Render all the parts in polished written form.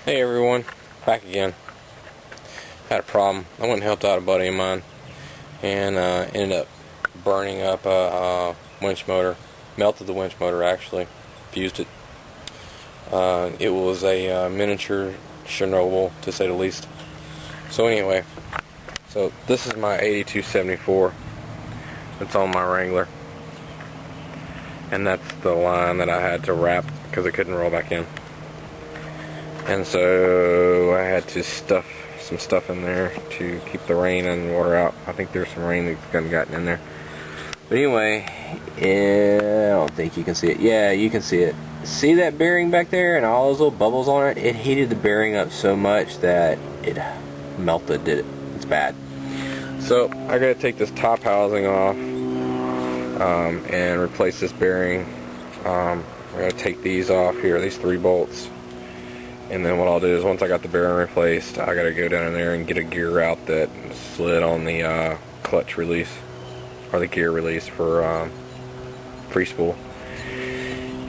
Hey everyone, back again. Had a problem. I went and helped out a buddy of mine and ended up burning up a winch motor. Melted the winch motor actually. Fused it. It was a miniature Chernobyl to say the least. So anyway, so this is my 8274. It's on my Wrangler. And that's the line that I had to wrap because it couldn't roll back in. And so I had to stuff some stuff in there to keep the rain and water out. I think there's some rain that's gotten in there. But anyway, yeah, I don't think you can see it. Yeah, you can see it. See that bearing back there and all those little bubbles on it? It heated the bearing up so much that it melted it. It's bad. So I gotta take this top housing off and replace this bearing. I gotta take these off here, these 3 bolts. And then what I'll do is once I got the bearing replaced, I gotta go down in there and get a gear out that slid on the clutch release, or the gear release for free spool.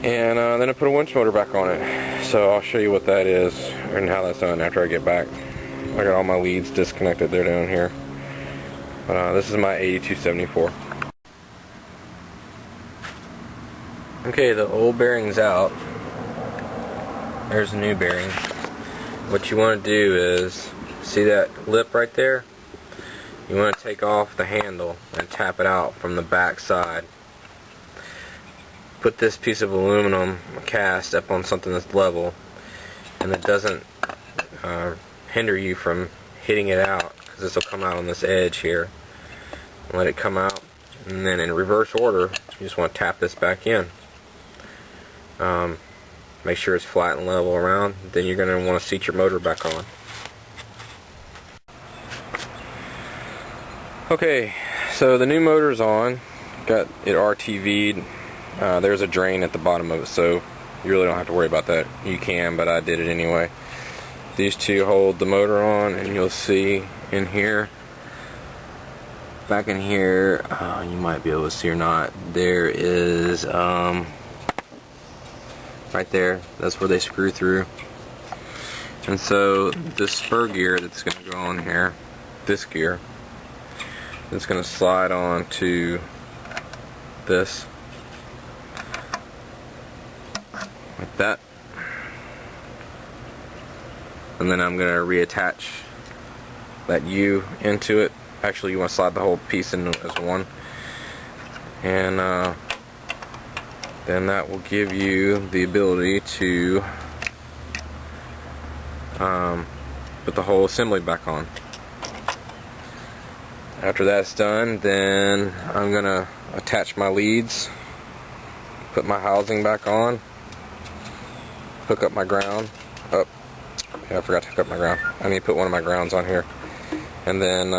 And then I put a winch motor back on it. So I'll show you what that is and how that's done after I get back. I got all my leads disconnected, they're down here. But this is my 8274. Okay, the old bearing's out. There's a new bearing. What you want to do is, see that lip right there? You want to take off the handle and tap it out from the back side. Put this piece of aluminum cast up on something that's level and that doesn't hinder you from hitting it out, because this will come out on this edge here. Let it come out, and then in reverse order you just want to tap this back in. Make sure it's flat and level around. Then you're going to want to seat your motor back on. Okay, so the new motor's on. Got it RTV'd. There's a drain at the bottom of it, so you really don't have to worry about that. You can, but I did it anyway. These two hold the motor on, and you'll see in here, back in here, you might be able to see or not, there is right there, that's where they screw through. And so this spur gear that's going to go on here, this gear, it's going to slide on to this, like that. And then I'm going to reattach that U into it. Actually, you want to slide the whole piece in as one. And then that will give you the ability to put the whole assembly back on. After that's done, then I'm going to attach my leads, put my housing back on, hook up my ground. Oh, yeah, I forgot to hook up my ground. I need to put one of my grounds on here. And then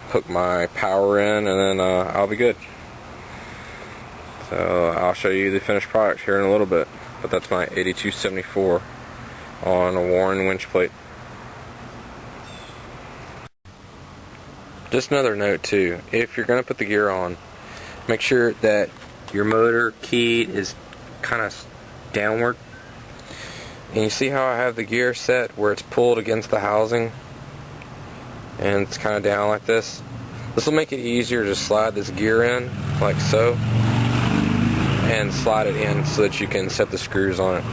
hook my power in, and then I'll be good. So I'll show you the finished product here in a little bit. But that's my 8274 on a Warn winch plate. Just another note too, if you're going to put the gear on, make sure that your motor key is kind of downward. And you see how I have the gear set where it's pulled against the housing and it's kind of down like this? This will make it easier to slide this gear in like so, and slide it in so that you can set the screws on it.